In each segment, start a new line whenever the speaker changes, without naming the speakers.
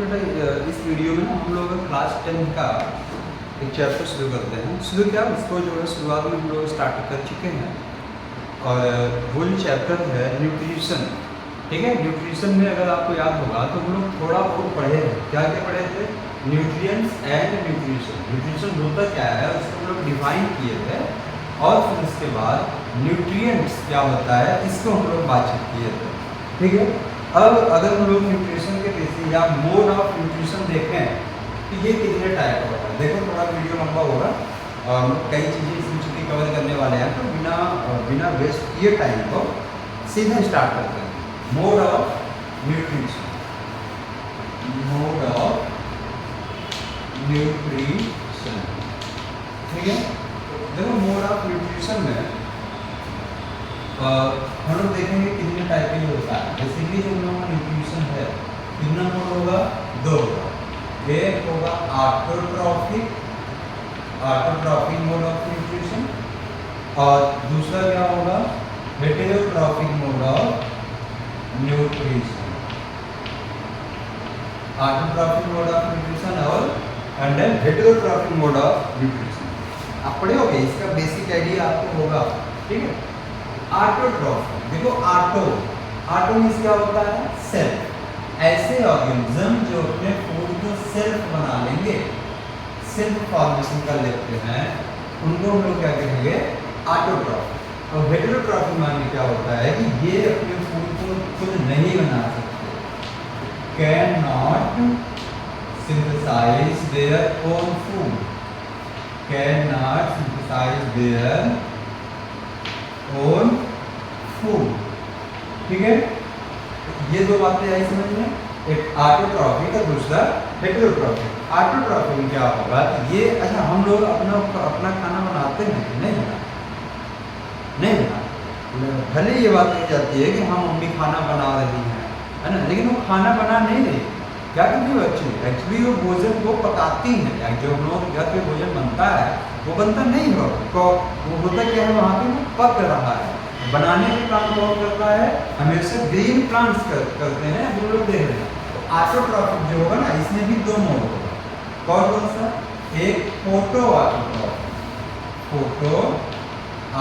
बेटा इस वीडियो में ना हम लोग क्लास 10 का एक चैप्टर शुरू करते हैं। शुरू क्या, उसको जो है शुरुआत में हम लोग स्टार्ट कर चुके हैं और वो जो चैप्टर है न्यूट्रिशन, ठीक है। न्यूट्रिशन में अगर आपको याद होगा तो हम लोग थोड़ा बहुत पढ़े हैं। क्या क्या पढ़े थे? Nutrients and nutrition. न्यूट्रिशन होता क्या है उसको हम लोग डिफाइन किए थे और फिर उसके बाद न्यूट्रिएंट्स क्या होता है इसको हम लोग बातचीत किए थे, ठीक है। अब अगर हम लोग न्यूट्रिशन के बेसिस या मोड ऑफ न्यूट्रिशन देखें तो ये कितने टाइप का होता है। देखो थोड़ा वीडियो लंबा होगा, कई चीज़ें इसमें चूँकि कवर करने वाले हैं तो बिना वेस्ट किए टाइम को सीधे स्टार्ट करते हैं। Mode of nutrition, mode of nutrition, ठीक है। देखो मोड ऑफ न्यूट्रिशन में हम लोग देखेंगे कितने टाइप के होता है। बेसिकली जो हम लोग का न्यूट्रिशन है कितना मोड होगा? दो होगा। एक होगा ऑटोट्रॉफिक मोड ऑफ न्यूट्रिशन और दूसरा क्या होगा? Heterotrophic mode of nutrition. Autotrophic mode of nutrition और हेटेरोट्रॉफिक मोड ऑफ न्यूट्रिशन आप पढ़े होगे, इसका बेसिक आइडिया आपको होगा, ठीक है। ऑटोट्रॉफिक, देखो ऑटो मीन्स क्या होता है? सेल्फ। ऐसे ऑर्गेनिज्म जो अपने फूड को सेल्फ बना लेंगे, सेल्फ फॉर्मेशन कर लेते हैं, उनको हम लोग क्या कहेंगे? ऑटोट्रॉफिक। और हेटेरोट्रॉफिक माने क्या होता है कि ये अपने फूड को खुद नहीं बना सकते, can not synthesize their own food, can not synthesize their own food, ठीक है। ये दो बातें आई समझ में, एक ऑटोट्रॉफिक और दूसरा हेटेरोट्रॉफिक। ऑटोट्रॉफिक में क्या होगा कि ये अच्छा हम लोग अपना खाना बनाते हैं कि नहीं बनाते? भले ये बात कही जाती है कि हाँ मम्मी खाना बना रही है ना, लेकिन वो खाना बना नहीं रही। क्या करती है एक्चुअली वो भोजन को पकाती है। जो हम लोग घर पे भोजन बनता है वो बनता नहीं हो तो वो होता क्या है, वहाँ पे वो पक रहा है। बनाने के काम कौन करता है? हमेशा ग्रीन प्लांट्स करते हैं, जो लोग देख रहे हैं। तो ऑटोट्रॉफिक जो होगा ना, इसमें भी दो मोड होगा। कौन सा? एक photo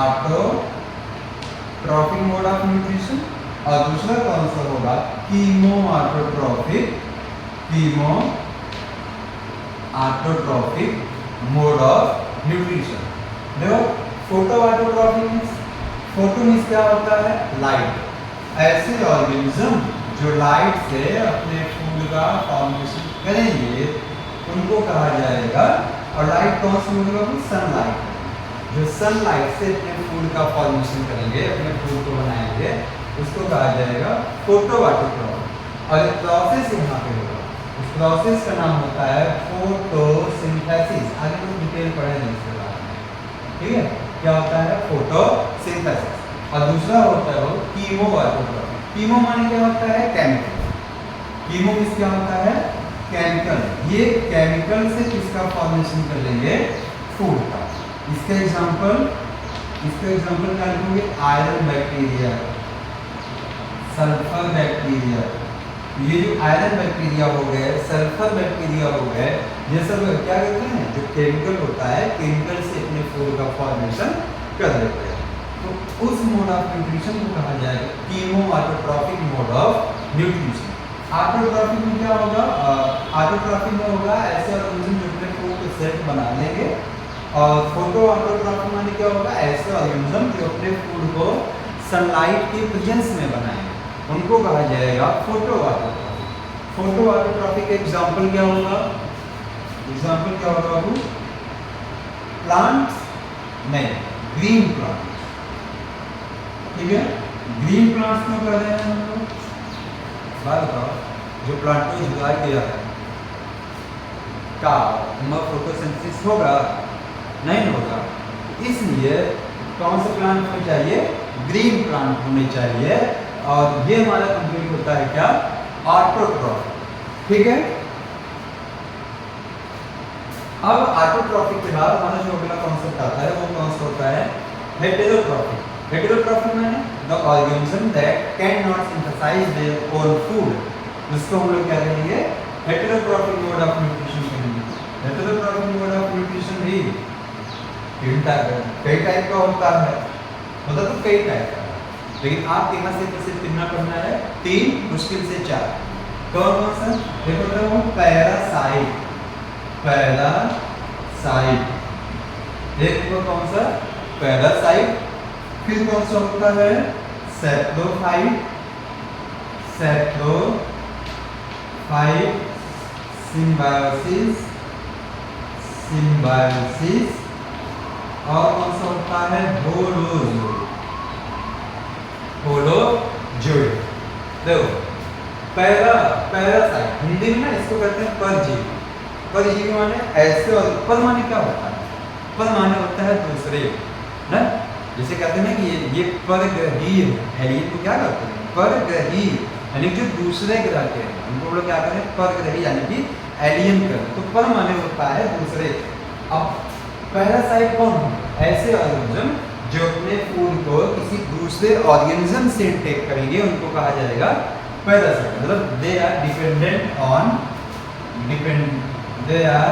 autotrophic mode of nutrition और दूसरा कौन सा होगा? Chemo autotrophic mode of nutrition. देखो फोटो मीन्स क्या होता है? लाइट। ऐसे ऑर्गेनिज्म जो लाइट से अपने फूड का फॉर्मेशन करेंगे उनको कहा जाएगा। और लाइट कौन सी होगा? सनलाइट। जो सनलाइट से अपने फूड का फॉर्मेशन करेंगे, अपने फूड को बनाएंगे, उसको कहा जाएगा फोटो ऑटोट्रॉफिक। और एक प्रोसेस यहाँ पे होगा, उस प्रोसेस का नाम होता है फोटोसिंथेसिस। आगे तो डिटेल पढ़ेंगे इसके बारे में, ठीक है। क्या होता है? फोटोसिंथेसिस। और दूसरा होता है वो कीमो ऑटोट्रॉफिक। कीमो माने क्या होता है? केमिकल। कीमो मीन्स क्या होता है? केमिकल। ये केमिकल से किसका फॉर्मेशन कर लेंगे? फूड का। इसका एग्जांपल क्या लिखोगे? Iron bacteria, sulphur bacteria. ये जो आयरन बैक्टीरिया हो गए, सल्फर बैक्टीरिया हो गए, ये सब क्या करते हैं? जो केमिकल होता है, केमिकल से अपने फूड का फॉर्मेशन कर लेते हैं। तो उस मोड ऑफ न्यूट्रिशन को कहा जाएगा chemo autotrophic mode of nutrition. Autotrophic में क्या होगा? ऑटोट्रॉफिक में होगा ऐसे ऑर्गेनिज्म जो अपने फूड को सेल्फ बना लेंगे। और फोटो ऑटोट्रॉफिक माने क्या होगा? ऐसे ऑर्गेनिज्म जो अपने फूड को सनलाइट की प्रेजेंस में बनाएंगे, उनको कहा जाएगा फोटो ऑटोट्रॉफिक। फोटो ऑटोट्रॉफिक का एग्जाम्पल क्या होगा? बाबू? प्लांट्स नहीं, ग्रीन प्लांट्स, ठीक है। ग्रीन प्लांट्स क्यों कर रहे हैं हम लोग? बात बताओ। जो प्लांट को उगाया गया है क्या उनमें फोटोसिंथेसिस होगा? नहीं होगा। इसलिए कौन से प्लांट होने चाहिए? ग्रीन प्लांट होने चाहिए। और ये हमारा कंप्लीट होता है क्या? ऑटोट्रॉफिक, ठीक है। अब ऑटोट्रॉफिक के बाद हमारा जो अगला कॉन्सेप्ट आता है वो कौन सा होता है? हेटेरोट्रॉफिक। हेटेरोट्रॉफिक माने the organism that can not synthesize their own food, जिसको हम लोग क्या कहेंगे? हेटेरोट्रॉफिक मोड ऑफ न्यूट्रिशन करेंगे। हेटेरोट्रॉफिक मोड ऑफ न्यूट्रिशन भी कई टाइप का होता है, मतलब तो कई टाइप का, लेकिन आप यहाँ से सिर्फ कितना पढ़ना है, 3, मुश्किल से 4। कौन कौन सा देखो तो पैरासाइट, पैरासाइट देखो कौन सा पैरासाइट। फिर कौन सा होता है सेप्रोफाइट, सेप्रोफाइट, सिम्बायोसिस, सिम्बायोसिस, और कौन सा होता है होलोजोइड, होलोजोइड। देखो पैरासाइट हिंदी में ना इसको कहते हैं परजीवी। परजीवी माने ऐसे, और पर माने क्या होता है, पर माने होता है दूसरे ना, जैसे कहते हैं ना कि ये परग्रही है, एलियन को क्या कहते हैं परग्रही, यानी जो दूसरे ग्रह के हैं उनको लोग क्या करें परग्रही, यानी कि एलियन करें, तो पर माने होता है दूसरे। अब पैरासाइट कौन है, ऐसे ऑर्गेनिज्म जो अपने फूड को किसी दूसरे ऑर्गेनिज्म से टेक करेंगे उनको कहा जाएगा पैरासाइट। मतलब they are dependent on, they are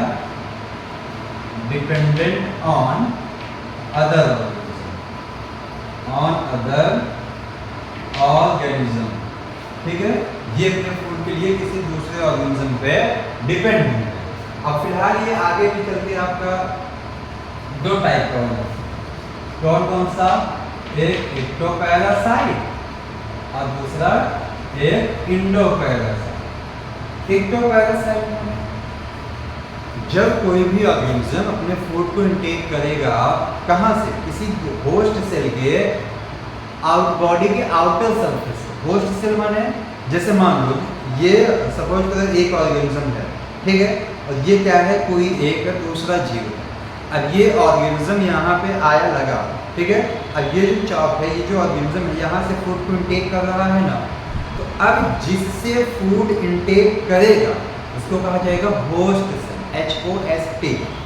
dependent on other organism, ठीक है, ये अपने फूड के लिए किसी दूसरे ऑर्गेनिज्म पे डिपेंड है। अब फिलहाल ये आगे भी चलते आपका 2 टाइप का होगा, कौन कौन सा, एक एक्टोपैरासाइट और दूसरा एक इंडोपैरासाइट। एक्टोपैरासाइट जब कोई भी ऑर्गेनिज्म अपने फूड को इनटेक करेगा, कहाँ से, किसी होस्ट सेल के बॉडी के आउटर सरफेस से। होस्ट सेल माने जैसे मान लो ये सपोज करो एक ऑर्गेनिज्म है, ठीक है, और ये क्या है कोई एक दूसरा जीव है। अब ये ऑर्गेनिज्म यहाँ पे आया लगा, ठीक है, अब ये जो चॉप है, ये जो ऑर्गेनिज्म है यहाँ से फूड को इनटेक कर रहा है ना, तो अब जिससे फूड इनटेक करेगा उसको कहा जाएगा होस्ट सेल, HOST,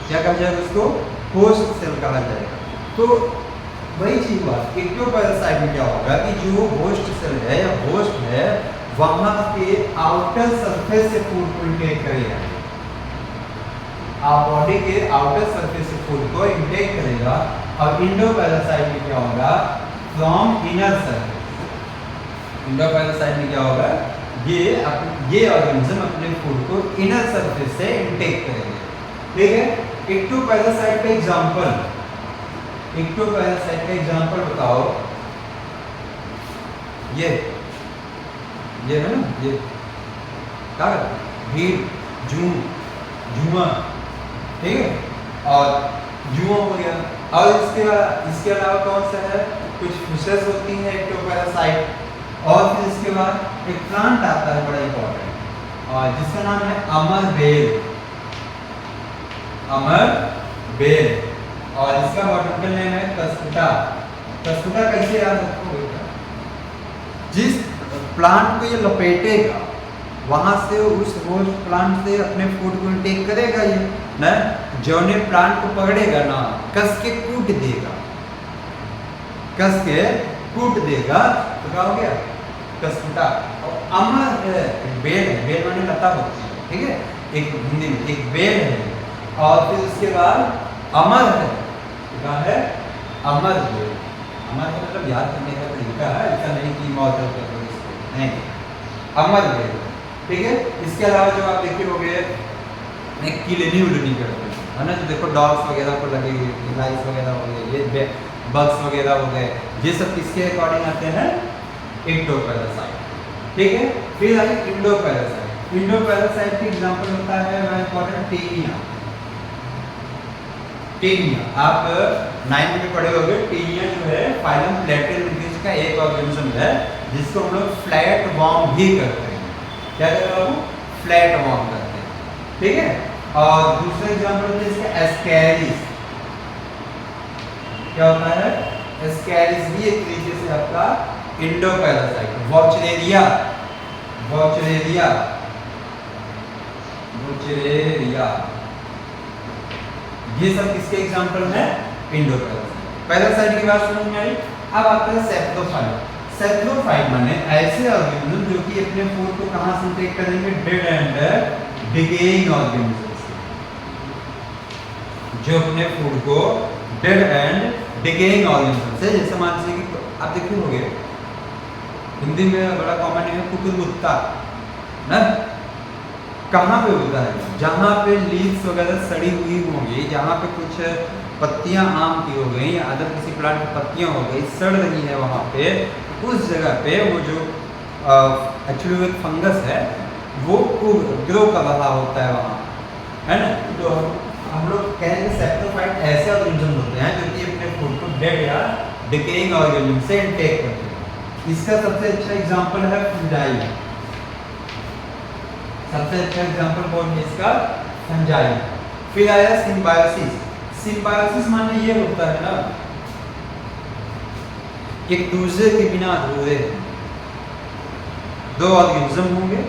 क्या कहा जाएगा उसको, होस्ट सेल कहा जाएगा। तो वही चीज हुआ एक्टोपैरासाइट में क्या होगा कि जो होस्ट सेल है या होस्ट है वहां के आउटर सरफेस से फूड को इनटेक करेगा, बॉडी के आउटर सरफेस से फूड को इनटेक करेगा। और इंडोपैरासाइट में क्या होगा, फ्रॉम इनर सरफेस। इंडोपैरासाइट में क्या होगा, ये ऑर्गेनिज्म अपने फूड को इनर सरफेस से इनटेक करेंगे, ठीक है। एक्टोपैरासाइट का एग्जांपल, एक्टोपैरासाइट का एग्जांपल बताओ, ये है ना, ये क्या भीड़, जुआ, ठीक है, और जुआ हो गया। और इसके अलावा कौन सा है, कुछ फिशेस होती हैं एक्टोपैरासाइट। और फिर इसके बाद एक प्लांट आता है बड़ा इंपॉर्टेंट, और जिसका नाम है अमरबेल, अमरबेल, और इसका बॉटनिकल नेम है कस्कुटा। कस्कुटा कैसे याद रखोगे, जिस प्लांट को ये लपेटेगा वहां से उस होस्ट प्लांट से अपने फूड को इनटेक करेगा ये ना, जो ने प्लांट को पकड़ेगा ना कस के कूट देगा, कस के कूट देगा, तो क्या हो गया कस्कुटा। और अमर है, बेल है, बेल माने लता होती है, ठीक है, एक हिंदी में एक बेल है। और फिर उसके बाद अमर है, क्या है अमर बेल। अमर का मतलब याद करने का तरीका है, ऐसा नहीं कि मौत नहीं, अमर बेल, ठीक है। इसके अलावा जो आप देखे होंगे किलनी उलनी करते हैं, है ना, जो देखो डॉग्स वगैरह पर लगे हुए, लाइस वगैरह हो गए, ये बग्स वगैरह हो गए, ये सब किसके अकॉर्डिंग आते हैं, एक्टोपैरासाइट, ठीक है। फिर आई इंडोपैरासाइट। इंडोपैरासाइट का एग्जांपल होता है वह इंपॉर्टेंट टेनिया। टेनिया आप 9th में पढ़े होंगे, टेनिया जो है फाइलम प्लेटेलमिथिस का एक ऑर्गेनिज्म है जिसको हम लोग फ्लैट वॉर्म भी करते हैं। क्या कहते हैं, फ्लैट वॉर्म करते हैं, ठीक है। और दूसरा एग्जांपल है इसका एस्कैरिस। क्या होता है, एस्कैरिस भी एक तरीके से आपका इंडोपैरासाइट। वॉचरेरिया, वॉचरेरिया, वॉचरेरिया, ये सब किसके एग्जांपल है, इंडोपैरासाइट। पैरासाइट की बात समझ में आई। अब आता है सेप्रोफाइट। सेप्रोफाइट माने ऐसे ऑर्गेनिज्म जो कि अपने फूड को कहां से इनटेक करेंगे, डेड एंड डिकेइंग ऑर्गेनिज्म से, जो अपने फूड को डेड एंड डिकेइंग ऑर्गेनिज्म से, जैसे मान लीजिए कि आप देखे होंगे हिंदी में बड़ा कॉमन है कुकुरमुत्ता ना, कहाँ पे होता है? जहाँ पे लीव्स वगैरह सड़ी हुई होंगी, जहाँ पे कुछ पत्तियां आम की हो गई या अदर किसी प्लांट की पत्तियां हो गई सड़ रही है, वहाँ पे उस जगह पे वो जो एक्चुअली वो एक फंगस है वो ग्रो कर रहा होता है वहाँ, है ना। तो हम लोग कहेंगे सेप्टोफाइट ऐसे ऑर्गेनिज्म होते हैं जो कि अपने फूड को डेड या डिकेइंग ऑर्गेनिज्म से इनटेक करते हैं। इसका सबसे अच्छा एग्जांपल है फंजाई, सबसे अच्छा एग्जांपल कौन है इसका? फंजाई। फिर आया सिम्बायोसिस। सिम्बायोसिस माने ये होता है ना, एक दूसरे के बिना अधूरे दो ऑर्गेनिज्म होंगे,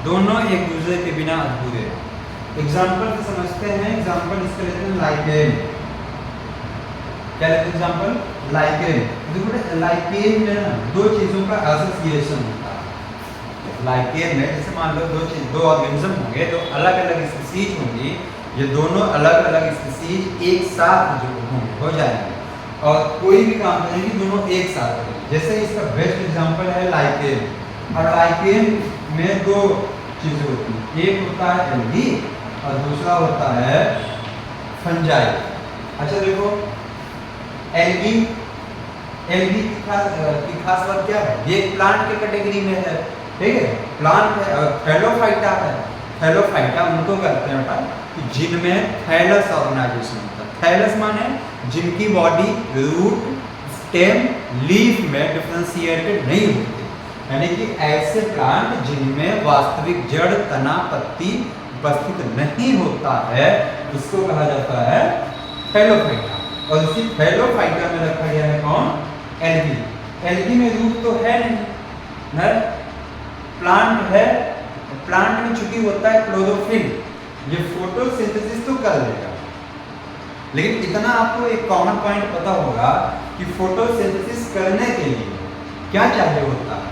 दोनों एक दूसरे के बिना अधूरे। एग्जांपल से समझते हैं, एग्जांपल इसका लेते हैं लाइकेन। क्या लेते हैं एग्जांपल? लाइकेन। देखो लाइकेन में ना दो चीजों का एसोसिएशन होता है। लाइकेन में जैसे मान लो दो ऑर्गेनिज्म होंगे, दो अलग अलग स्पीसीज होंगी, ये दोनों अलग अलग स्पीसीज एक साथ जो होंगे हो जाएंगे और कोई भी काम करेंगे दोनों एक साथ करेंगे। जैसे इसका बेस्ट एग्जांपल है लाइकेन। और लाइकेन में दो चीजें होती हैं, एक होता है एल्गी और दूसरा होता है फंजाई। अच्छा देखो एल्गी की खास बात क्या है? ये प्लांट के कैटेगरी में है, ठीक है, प्लांट है। और थैलोफाइटा है, थैलोफाइटा उनको कहते हैं कि जिनमें थैलस ऑर्गेनाइजेशन होता है। थैलस माने जिनकी बॉडी रूट, स्टेम, लीफ में डिफरेंशिएटेड नहीं होती, यानी कि ऐसे प्लांट जिनमें वास्तविक जड़, तना, पत्ती उपस्थित नहीं होता है, उसको कहा जाता है थैलोफाइटा। और इसी थैलोफाइटा में रखा गया है कौन? एल्गी। एल्गी में रूट तो है नहीं, प्लांट है, प्लांट में चूंकि होता है क्लोरोफिल, ये फोटोसिंथेसिस तो कर लेगा, लेकिन इतना आपको एक कॉमन पॉइंट पता होगा कि फोटोसिंथेसिस करने के लिए क्या चाहिए होता है?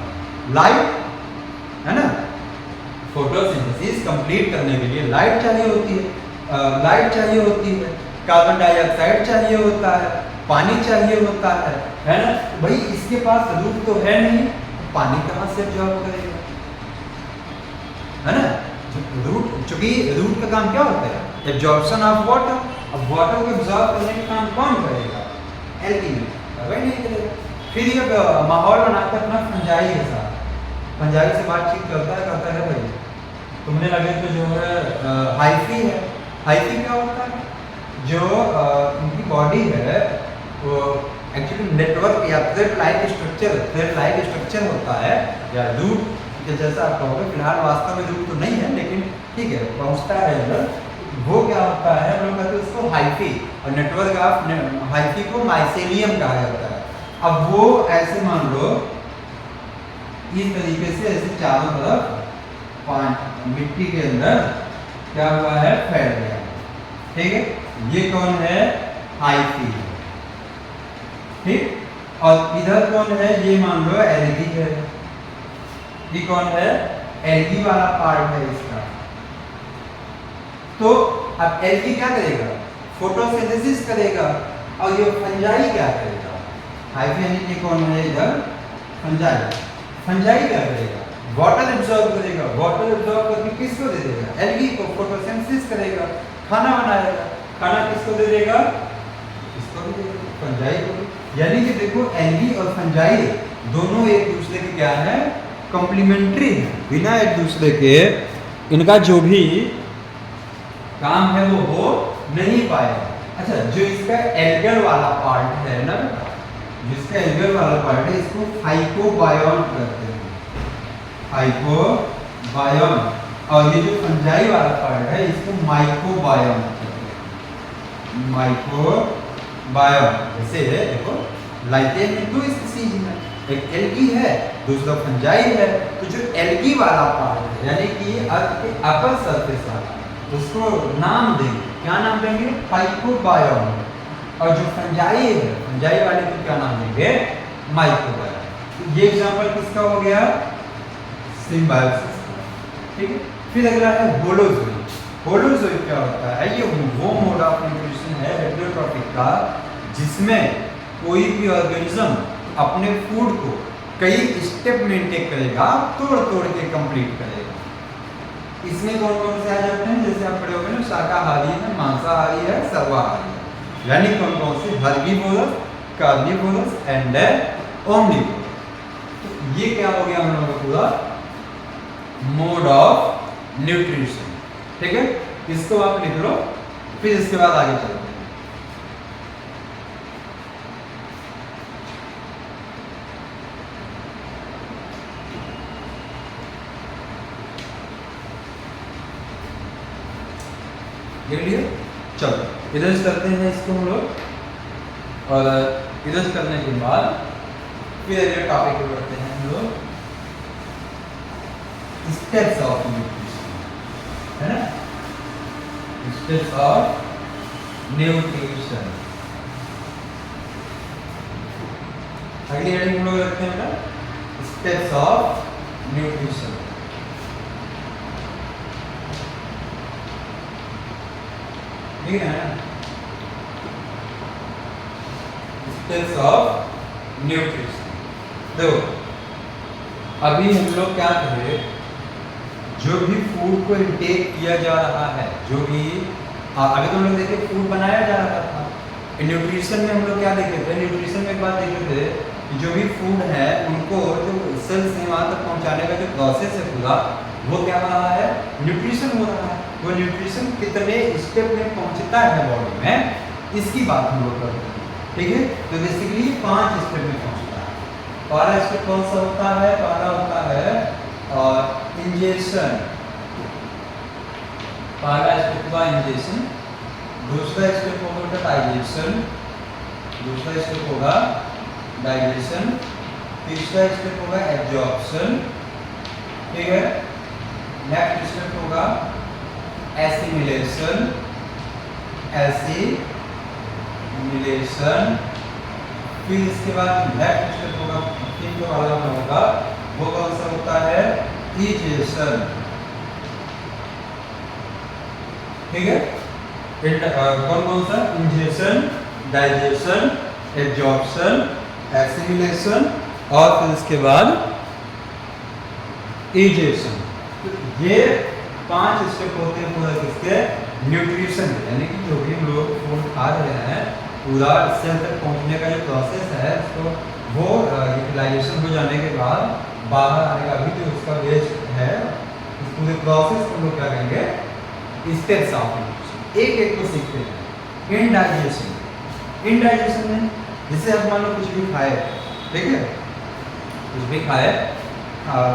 लाइट, है ना। फोटोसिंथेसिस कंप्लीट करने के लिए लाइट चाहिए होती है, लाइट चाहिए होती है, कार्बन डाइऑक्साइड चाहिए होता है, पानी चाहिए होता है ना। भाई इसके पास रूट तो है नहीं, तो पानी कहाँ से एब्जॉर्ब करेगा, है ना। रूट, चूंकि रूट का काम क्या होता है? Absorption of water. अब वाटर को एब्जॉर्ब करने का काम कौन करेगा? एल्गी वही नहीं करेगा। फिर ये माहौल बनाता है अपना फंजाई के साथ, फंजाई से बातचीत करता है, कहता है भाई तुमने लगे तो जो है हाइफी है। हाइफी क्या होता है? जो उनकी बॉडी है वो एक्चुअली नेटवर्क या थ्रेड लाइक स्ट्रक्चर होता है, या रूट के जैसा आप कहोगे। फिलहाल वास्तव में रूट तो नहीं है, लेकिन ठीक है पहुंचता है अंदर। वो क्या होता है, लोग कहते हैं उसको हाइफी, और नेटवर्क ऑफ हाइफी को माइसेलियम कहा जाता है। अब वो ऐसे मान लो इस तरीके से ऐसे चारों तरफ मिट्टी के अंदर क्या हुआ है? फैल गया, ठीक है। ये कौन है? हाइफी, ठीक। और इधर कौन है? ये मान लो एल्गी है। ये कौन है? एल्गी वाला पार्ट है इसका। तो अब एल्गी क्या करेगा? फोटोसिंथेसिस करेगा। और ये फंजाई क्या करेगा? हाइफी यानी कि कौन है इधर? फंजाई। फंजाई क्या करेगा? वाटर एब्जॉर्ब करेगा। वाटर एब्जॉर्ब करके किसको दे देगा? एल्गी को। फोटोसिंथेसिस करेगा, खाना बनाएगा। खाना किसको दे देगा? इसको भी देगा, फंजाई को। यानी कि देखो एल्गी और फंजाई दोनों एक दूसरे के क्या है? कॉम्प्लीमेंट्री है, बिना एक दूसरे के इनका जो भी काम है वो हो नहीं पाएगा। अच्छा, जो इसका एल्गल वाला पार्ट है ना, जिसका एल्गल वाला पार्ट है, इसको फाइकोबायोन कहते हैं, फाइकोबायोन। और ये जो फंजाई वाला पार्ट है इसको माइकोबायोन कहते हैं, माइकोबायोन। जैसे देखो लाइकेन में दो स्पीसीज हैं, एक एल्गी है, दूसरा फंजाई है। तो जो एल्गी वाला पार्ट है, यानी कि अर्थ के अपर सरफेस वाला, उसको नाम देंगे, क्या नाम देंगे? फाइकोबायोन। और जो फंजाई है, फंजाई वाले को क्या नाम देंगे? माइकोबायोन। तो ये एग्जांपल किसका हो गया? सिम्बायोसिस, ठीक है। फिर अगला है होलोजोइक। होलोजोइक क्या होता है? ये वो मोड ऑफ न्यूट्रिशन है हेटेरोट्रॉफिक का, जिसमें कोई भी ऑर्गेनिज्म अपने फूड को कई स्टेप में टेक करेगा, तोड़ तोड़ के कंप्लीट करेगा। इसमें कौन कौन से आ जाते हैं? जैसे आप पढ़े होंगे ना, शाकाहारी है, मांसाहारी है, सर्वाहारी है। यानी कौन कौन से? Herbivorous, carnivorous and omnivorous. तो ये क्या हो गया हम लोगों का पूरा मोड ऑफ न्यूट्रिशन। ठीक है, इसको आप लिख लो, फिर इसके बाद आगे चलते हैं। देख लिया? चलो इधर से करते हैं इसको हम लोग, और इधर से करने के बाद फिर अगले टॉपिक पे बढ़ते हैं हम लोग, स्टेप्स ऑफ न्यूट्रिशन, है ना? Steps of nutrition. अगली हेडिंग हम लोग रखते हैं ना, स्टेप्स ऑफ न्यूट्रिशन। ठीक है, स्टेप्स ऑफ न्यूट्रिशन। देखो अभी हम लोग क्या करें, जो भी फूड को इंटेक किया जा रहा है, जो भी अभी तो हम लोग देखे फूड बनाया जा रहा था, न्यूट्रिशन में हम लोग क्या देखे थे? न्यूट्रिशन में एक बात देखे थे कि जो भी फूड है उनको जो सेल से वहाँ तक पहुँचाने का जो प्रोसेस है पूरा, वो क्या रहा है? न्यूट्रिशन हो रहा है। वो न्यूट्रिशन कितने स्टेप में पहुँचता है बॉडी में, इसकी बात हम लोग करते हैं। ठीक है, तो बेसिकली 5 स्टेप में पहुँचता है। पहला स्टेप कौन सा होता है? पहला होता है इंजेक्शन। पहला स्टेप हुआ इंजेक्शन, दूसरा स्टेप होगा डाइजेशन, दूसरा स्टेप होगा डाइजेशन, तीसरा स्टेप होगा एब्जॉर्प्शन। ठीक है, नेक्स्ट स्टेप होगा एसिमिलेशन, एसिमिलेशन। फिर इसके बाद नेक्स्ट स्टेप होगा, तीन वाला होगा, वो कौन सा होता है? इजेशन। ठीक है, कौन कौन सा? इंजेशन, डाइजेशन, एब्जॉर्प्शन, एसिमिलेशन और फिर इसके बाद इजेशन। तो ये 5 स्टेप होते हैं पूरा किसके? न्यूट्रिशन, यानी कि जो भी हम लोग फूड खा रहे हैं पूरा सेल तक पहुंचने का जो प्रोसेस है, उसको वो यूटिलाइजेशन हो जाने के बाद बाहर आने का भी जो उसका वेस्ट है, इस पूरे प्रोसेस को हम लोग क्या कहेंगे? Steps of nutrition. एक एक को सीखते हैं। इनडाइजेशन, इनडाइजेशन में जैसे आप मान लो कुछ भी खाए, ठीक है, कुछ भी खाए,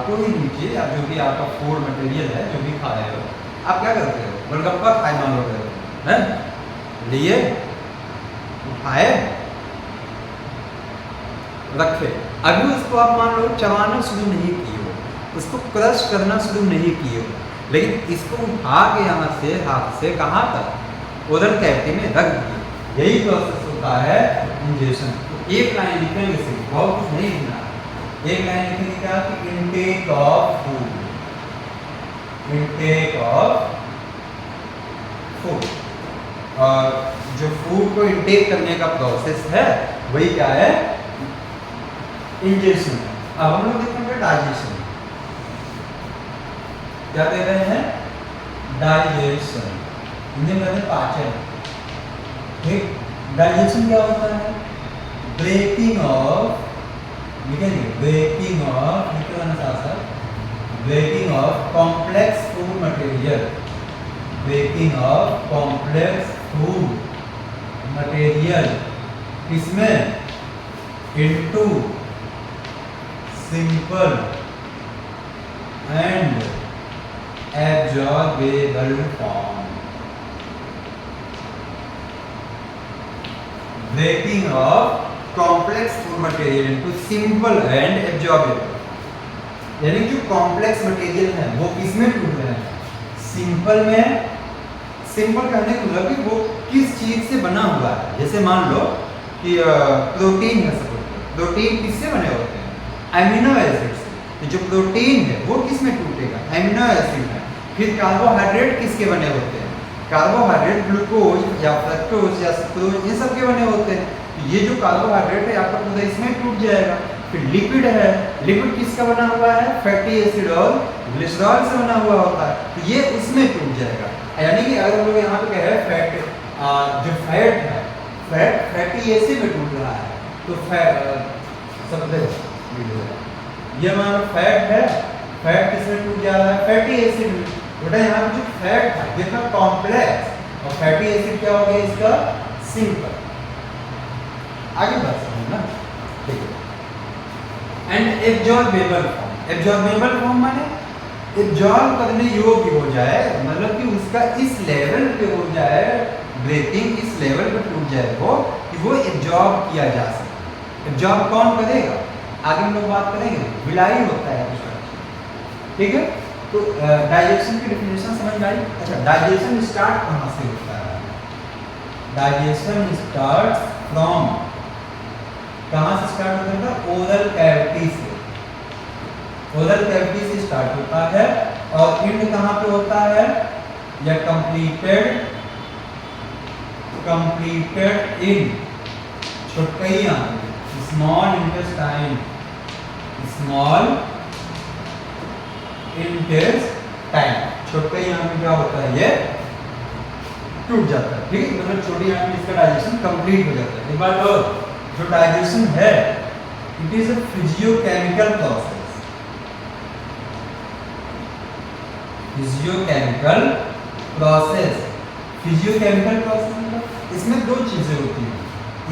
कोई भी चीज़, आप जो भी आपका फूड मटेरियल है, जो भी खा रहे हो, आप क्या करते हो? गोलगप्पा खाए मान लो, है लिए खाए, रखे, अभी उसको आप मान लो चबाना शुरू नहीं किए हो, उसको क्रश करना शुरू नहीं किए हो, लेकिन इसको उठा के यहाँ से हाथ से कहाँ तक? उधर कैविटी में रख दिए। यही प्रोसेस होता है इंजेक्शन। तो एक लाइन लिखेंगे सिर्फ, बहुत कुछ नहीं लिखना। एक लाइन लिखेंगे क्या? कि intake of food, intake of food, और जो फूड को इंटेक करने का प्रोसेस है वही क्या है? इंजेक्शन। अब हम लोग देखेंगे डाइजेशन। क्या दे रहे हैं? डाइजेशन, हिंदी में पाचन। ठीक, डाइजेशन क्या होता है? ब्रेकिंग ऑफ, लिखेंगे breaking off, breaking of complex food material, breaking of complex food material, किसमें? Into simple and absorbable form. Breaking of complex food material into simple and absorbable, यानी जो कॉम्प्लेक्स मटेरियल है वो किसमें टूट रहे हैं? सिंपल में। सिंपल कहने का मतलब कि वो किस चीज से बना हुआ है। जैसे मान लो कि प्रोटीन है, सपोज प्रोटीन किससे बने होते हैं? एमिनो एसिड से। तो जो प्रोटीन है वो किस में टूटेगा? एमिनो एसिड है। फिर कार्बोहाइड्रेट किसके बने होते हैं? कार्बोहाइड्रेट ग्लूकोज या फ्रक्टोज या सुक्रोज ये सब के बने होते हैं। ये जो कार्बोहाइड्रेट है आपका पूरा इसमें टूट जाएगा। फिर लिपिड है, लिपिड किसका बना हुआ है? फैटी एसिड और ग्लिसरॉल से बना हुआ होता है, तो ये उसमें टूट जाएगा। यानी कि अगर हम लोग यहाँ पे कह रहे हैं फैट, जो फैट है फैटी एसिड में टूट रहा है, तो सब देखो ये हमारा फैट है, फैट किसमें टूट जा रहा है? फैटी एसिड में। बेटा यहाँ पे जो फैट है ये था कॉम्प्लेक्स और फैटी एसिड क्या हो गया इसका? सिंपल। आगे बढ़ सकते ना, देखिए and absorbable form. Absorbable form माने एब्जॉर्ब करने योग्य हो जाए, मतलब कि उसका इस लेवल पे हो जाए, ब्रेकिंग इस लेवल पे टूट जाए वो कि वो एब्जॉर्ब किया जा सके। एब्जॉर्ब कौन करेगा? आगे हम लोग बात करेंगे, विलाई होता है उसका, ठीक है। तो डाइजेशन की डेफिनेशन समझ में आई। अच्छा, डाइजेशन स्टार्ट कहाँ से होता है? डाइजेशन स्टार्ट फ्रॉम, कहाँ से स्टार्ट होता है? ओरल कैविटी से। ओरल कैविटी से स्टार्ट होता है और एंड कहाँ पे होता है? या कंप्लीटेड इन छोटकई आंत, स्मॉल इंटेस्टाइन, स्मॉल इंटेस्टाइन। छोटकई आंत में क्या होता है? ये टूट जाता है, ठीक है। मतलब छोटी आंत में इसका डाइजेशन कंप्लीट हो जाता है। एक बात और, जो डाइजेशन है it is a physiochemical process. Physiochemical process, physiochemical process मतलब इसमें दो चीजें होती हैं,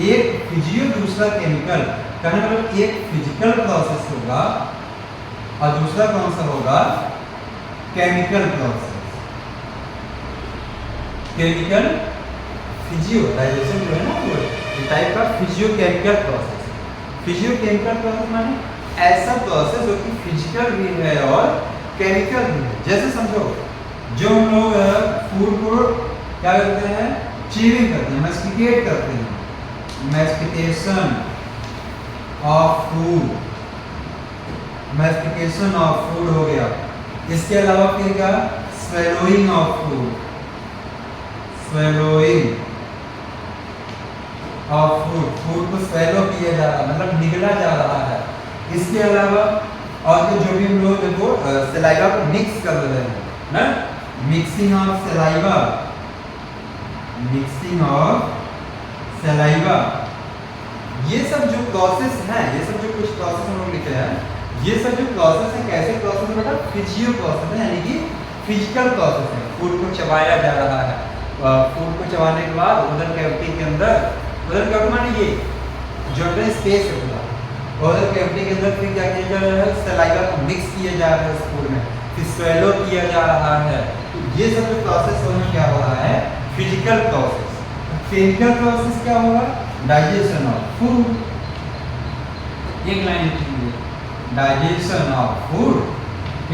एक फिजियो दूसरा केमिकल। कहने मतलब एक फिजिकल प्रोसेस होगा और दूसरा कौन सा होगा? Chemical process. Chemical physio digestion जो है ना वो टाइप का फिजियोकेमिकल प्रोसेस। फिजियोकेमिकल प्रोसेस माने ऐसा प्रोसेस जो कि फिजिकल भी है और केमिकल भी है। जैसे समझो, जो हम लोग फूड को क्या करते हैं? च्यूइंग करते हैं, मैस्टिकेट करते हैं, mastication of food, mastication of food हो गया। इसके अलावा फिर क्या? Swallowing of food, swallowing of food, food को स्वेलो किया जा रहा है मतलब निगला जा रहा है। इसके अलावा और जो भी हम लोग देखो सलाइवा को मिक्स कर रहे हैं ना, mixing of saliva, mixing of saliva, ये सब जो प्रोसेस है, ये सब जो कुछ प्रोसेस हम लोग लिखे हैं, ये सब जो प्रोसेस है कैसे प्रोसेस है बेटा? फिजियो प्रोसेस है, यानी कि फिजिकल प्रोसेस है। फूड को चबाया जा रहा है, फूड को चबाने के बाद ओरल कैविटी के अंदर, ओरल कैविटी माने ये जो स्पेस है पूरा, ओरल कैविटी के अंदर फिर क्या किया जा रहा है? सलाइवा को मिक्स किया जा रहा है इस फूड में, फिर स्वेलो किया जा रहा है। तो ये सब जो प्रोसेस है क्या हो रहा है? Physical process. केमिकल प्रोसेस क्या होगा? Digestion of food. एक लाइन लिखिए, digestion of food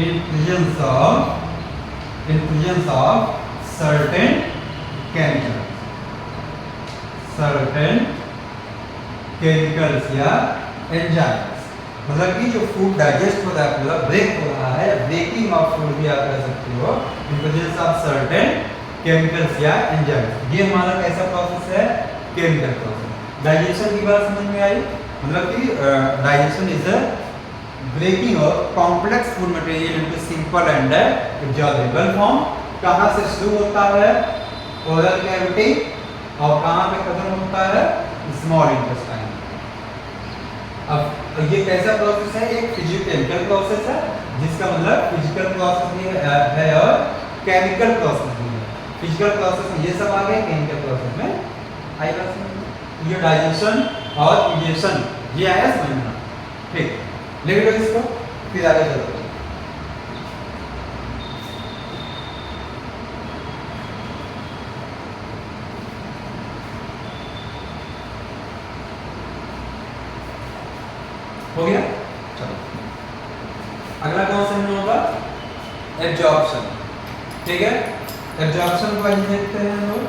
in presence of certain chemicals, certain chemicals या एंजाइम्स। मतलब कि जो फूड डाइजेस्ट हो रहा है पूरा ब्रेक हो रहा है, ब्रेकिंग ऑफ फूड भी आप कह सकते हो in presence of certain chemicals या एंजाइम्स। ये हमारा कैसा प्रोसेस है? Chemical process. डाइजेशन की बात समझ में आई, मतलब कि digestion is a breaking of complex food material into simple and absorbable form. कहाँ से शुरू होता है? ओरल कैविटी, और कहाँ पे खत्म होता है? Small intestine. अब ये कैसा प्रोसेस है? एक फिजियोकेमिकल प्रोसेस है, जिसका मतलब फिजिकल प्रोसेस भी है और केमिकल प्रोसेस भी है। फिजिकल प्रोसेस में ये सब आ गए, केमिकल प्रोसेस में आई बात समझ। ये डाइजेशन और इंजेक्शन ये आया समझ में? ठीक, लिख लो इसको, फिर आगे चलते हैं। हो गया? चलो अगला कौन सा होगा? एब्जॉर्प्शन। ठीक है, एब्जॉर्प्शन को आज देखते हैं हम लोग।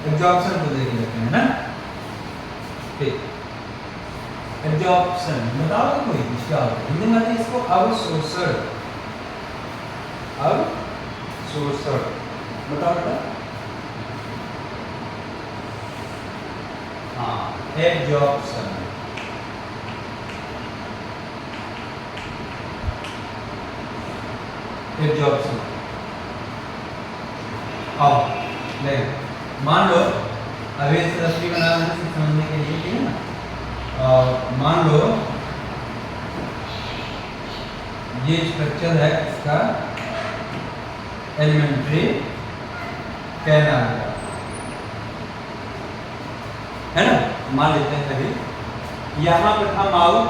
एब्जॉर्प्शन को देख लेते हैं ना। ठीक, एब्जॉर्प्शन बताओ कोई क्या होता है हिंदी में इसको अवशोषण बताओ बेटा हाँ एब्जॉर्प्शन आओ ले मान लो अभी इस तस्वीर बनाना है समझने के लिए ठीक है ना मान लो ये स्ट्रक्चर है इसका एलिमेंट्री कैनाल का है ना मान लेते हैं अभी यहाँ पर था माउथ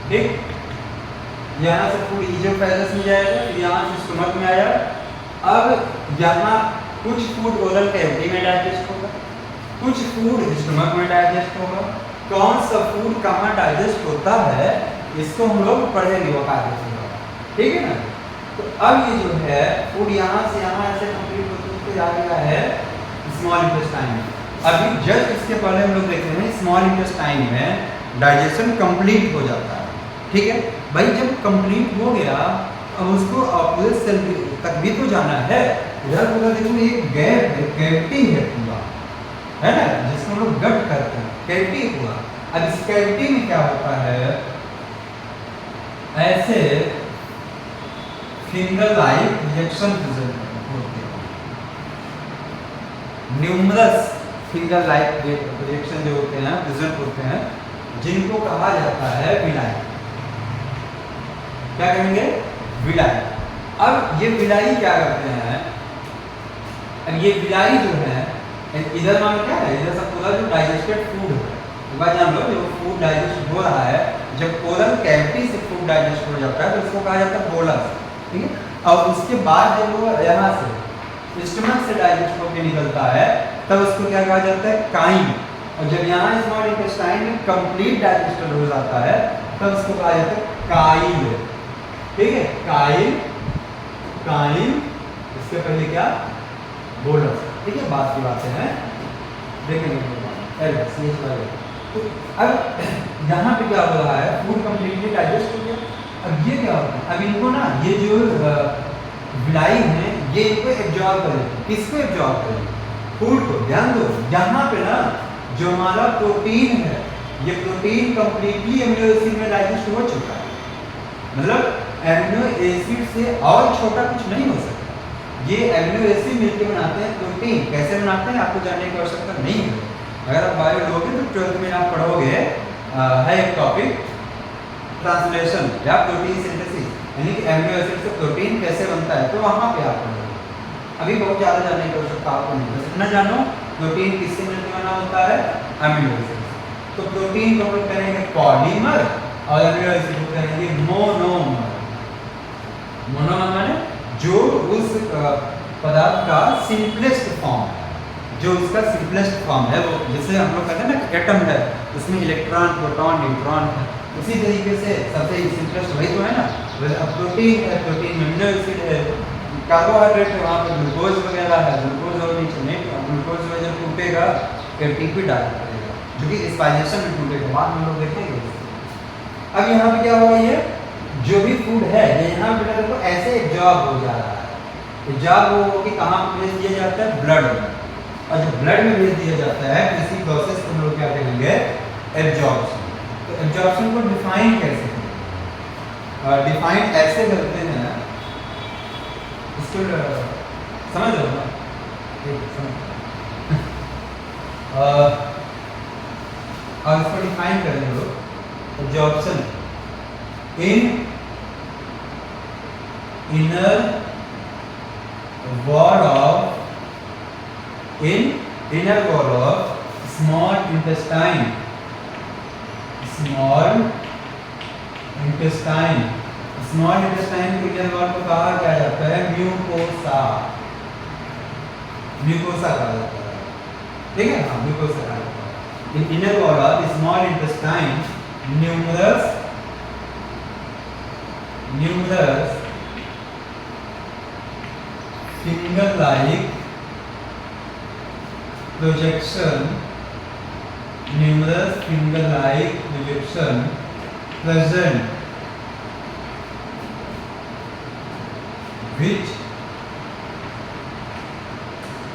ठीक यहाँ से फूड इज़ोफेगस में जाएगा फिर यहाँ से स्टमक में आया अब यहाँ कुछ फूड ओरल कैविटी में डाइजेस्ट होगा कुछ फूड स्टमक में डाइजेस्ट होगा कौन सा फूड कहाँ डाइजेस्ट होता है इसको हम लोग पढ़ेंगे वो कार्य ठीक है ना तो अब ये जो है फूड यहाँ से यहाँ ऐसे कंप्लीट होते आ गया है स्मॉल इंटेस्टाइन में अभी जस्ट इसके पहले हम लोग देखते हैं स्मॉल इंटेस्टाइन में डाइजेशन कंप्लीट हो जाता है ठीक है भाई जब कंप्लीट हो गया अब उसको अपोजिट सेल तक भी तो जाना है इधर पूरा देखो एक गैप है कैविटी है पूरा है ना जिसको हम लोग गट करते हैं कैविटी हुआ अब इस कैविटी में क्या होता है ऐसे फिंगर लाइक रिएक्शन प्रेजेंट होते हैं न्यूमरस फिंगर लाइक रिएक्शन जो होते हैं प्रेजेंट होते हैं जिनको कहा जाता है विलाई क्या कहेंगे विलाई अब ये विलाई क्या करते हैं अब ये विलाई जो है इधर मान क्या है इधर सब पूरा जो डाइजेस्टेड फूड है बात जान लो जो फूड डाइजेस्ट हो रहा है जब ओरल कैविटी से फूड डाइजेस्ट हो जाता है तो इसको कहा जाता है बोलस ठीक है और उसके बाद जब वो यहाँ से स्टमक से डाइजेस्ट होकर निकलता है तब उसको क्या कहा जाता है काइम और जब यहाँ स्मॉल इंटेस्टाइन में कंप्लीट डाइजेस्टेड हो जाता है तब उसको कहा जाता है काइल ठीक है काइल काइल इसके पहले क्या बोलस ठीक है बात की बातें हैं देखेंगे तो अब यहाँ पे क्या हो रहा है फूड कंप्लीटली डाइजेस्ट हो गया अब ये क्या होता है अब इनको ना ये जो विलाई है ये इनको एब्जॉर्ब करेगी किसको एब्जॉर्ब करेगी फूड को ध्यान दो यहाँ पे ना जो हमारा प्रोटीन है ये प्रोटीन कंप्लीटली एमिनो एसिड में डाइजेस्ट हो चुका है मतलब एमिनो एसिड से और छोटा कुछ नहीं हो सकता ये एमिनो एसिड मिलकर बनाते हैं प्रोटीन कैसे बनाते हैं आपको जानने की आवश्यकता नहीं है अगर आप बायो लोगे तो 12th में आप पढ़ोगे है एक टॉपिक ट्रांसलेशन या प्रोटीन सिंथेसिस यानी कि एमिनो एसिड से प्रोटीन कैसे बनता है तो वहाँ पे आप पढ़ोगे अभी बहुत ज़्यादा जानने की आवश्यकता आपको नहीं बस इतना जानो प्रोटीन किससे मिलकर बना होता है एमिनो एसिड तो प्रोटीन को हम लोग करेंगे पॉलीमर और एमिनो एसिड को करेंगे मोनोमर मोनोमर माने जो उस पदार्थ का सिंपलेस्ट फॉर्म है जो उसका सिंपलेस्ट फॉर्म है वो जैसे हम लोग कहते हैं ना एटम है उसमें इलेक्ट्रॉन प्रोटॉन न्यूट्रॉन है उसी तरीके से सबसे सिंपलेस्ट वही तो है ना अब प्रोटीन है प्रोटीन में अमीनो एसिड है कार्बोहाइड्रेट है वहाँ पे ग्लूकोज वगैरह है ग्लूकोज और नीचे नहीं ग्लूकोज में जब टूटेगा फिर टीपी डाल पड़ेगा जो कि रिस्पायरेशन में टूटेगा बाद में लोग देखेंगे अब यहाँ पे क्या होगा ये जो भी फूड है ये यहाँ पे देखो ऐसे एब्जॉर्ब हो जा रहा है एब्जॉर्ब हो कि कहाँ पे भेज दिया जाता है ब्लड में और जब ब्लड में भेज दिया जाता है तो इसी प्रोसेस को हम लोग क्या करेंगे एब्जॉर्प्शन तो एब्जॉर्प्शन को डिफाइन कैसे करेंगे डिफाइन ऐसे करते हैं इसको समझ लो ना और इसको डिफाइन करेंगे लोग absorption in inner wall of inner wall of small intestine के inner wall को कहा क्या जाता है म्यूकोसा कहा जाता है ठीक है हाँ म्यूकोसा कहा जाता है in inner wall of small intestine numerous finger-like projection numerous finger-like projections present which,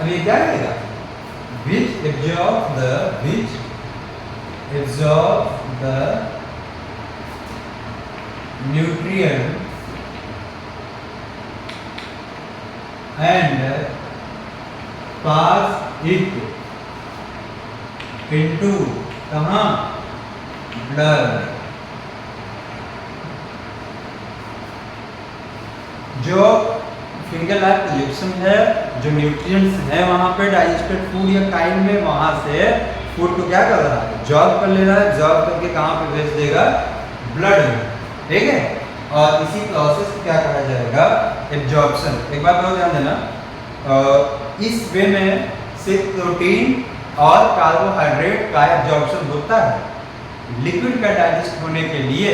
अब ये क्या रहेगा? which absorb the nutrient and pass it into कहाँ? blood. जो फिंगर लाइक प्रोजेक्शन है, जो न्यूट्रिएंट्स है वहाँ पे डाइजेस्टेड फूड या काइल में, वहाँ से फूड को क्या कर रहा है? एब्जॉर्ब कर ले रहा है। एब्जॉर्ब करके कहाँ पे भेज देगा? ब्लड में, ठीक है। और इसी प्रोसेस को क्या कहा जाएगा? एब्जॉर्प्शन। एक बात और ध्यान देना, इस वे में सिर्फ प्रोटीन और कार्बोहाइड्रेट का एब्जॉर्प्शन होता है। लिक्विड का डाइजेस्ट होने के लिए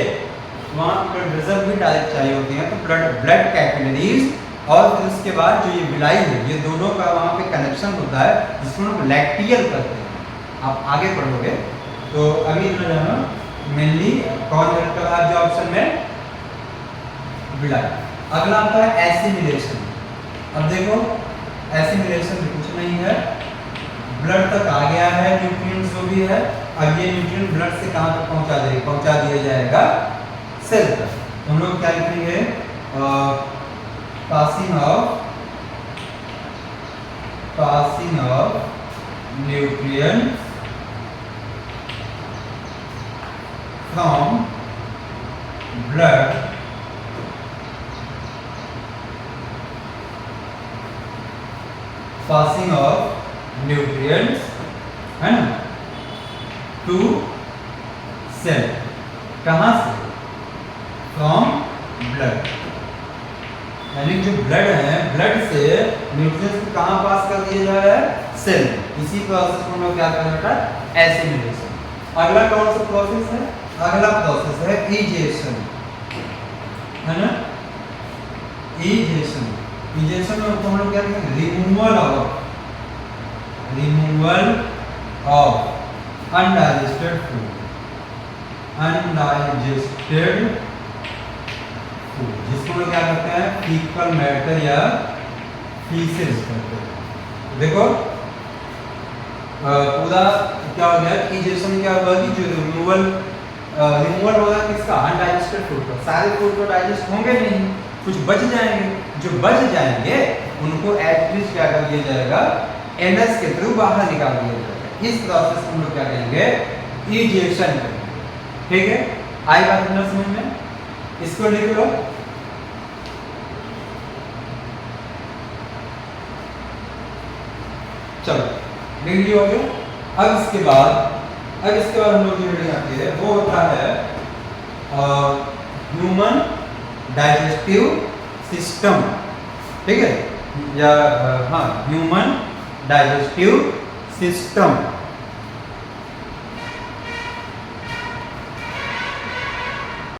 वहाँ ब्लड वेसल भी डायरेक्ट चाहिए होती हैं, तो ब्लड कैपिलरीज और फिर उसके बाद जो ये विलाई है, ये दोनों का वहाँ पे कनेक्शन होता है, जिसको हम लैक्टियल करते हैं। आप आगे पढ़ोगे तो अभी इतना जानो मेनली कौन हेल्प कर रहा है एब्जॉर्प्शन में? विलाई। अगला आता है एसिमिलेशन। अब देखो एसिमिलेशन कुछ नहीं है, ब्लड तक आ गया है न्यूट्रिएंट्स जो भी है, अब ये न्यूट्रिएंट ब्लड से कहाँ तक पहुँचा दिया जाएगा? सेल तक। हम लोग क्या लिखेंगे? passing of nutrients from blood passing of nutrients है ना टू सेल। कहाँ से? From blood. यानी जो ब्लड है, ब्लड से न्यूट्रिएंट्स को कहाँ पास कर दिया जा रहा है? सेल। इसी प्रोसेस को हम लोग क्या कहते हैं? एसिमिलेशन। अगला कौन सा प्रोसेस है? अगला प्रोसेस है इजेशन, है ना? इजेशन में हम लोग क्या कहेंगे? रिमूवल ऑफ अनडाइजेस्टेड फूड, जिसको लोग क्या करते हैं? फीकल मैटर या फीसेस करते हैं। देखो पूरा क्या हो गया? इजेशन क्या होगा कि जो रिमूवल होगा किसका? अनडाइजेस्टेड फूड का। सारे फूड को डाइजेस्ट होंगे नहीं, कुछ बच जाएंगे। जो बच जाएंगे उनको एटलीस्ट क्या कर दिया जाएगा? एनएस के थ्रू बाहर निकाल दिया जाएगा। इस प्रोसेस को हम लोग क्या कहेंगे? इजेशन कहेंगे, ठीक है। आई बात समझ में? इसको लिख लो। चलो लिख लिया हो गया। अब इसके बाद हम लोग जो रीडिंग आती है वो होता है ह्यूमन डाइजेस्टिव सिस्टम, ठीक है, या हाँ ह्यूमन डाइजेस्टिव सिस्टम।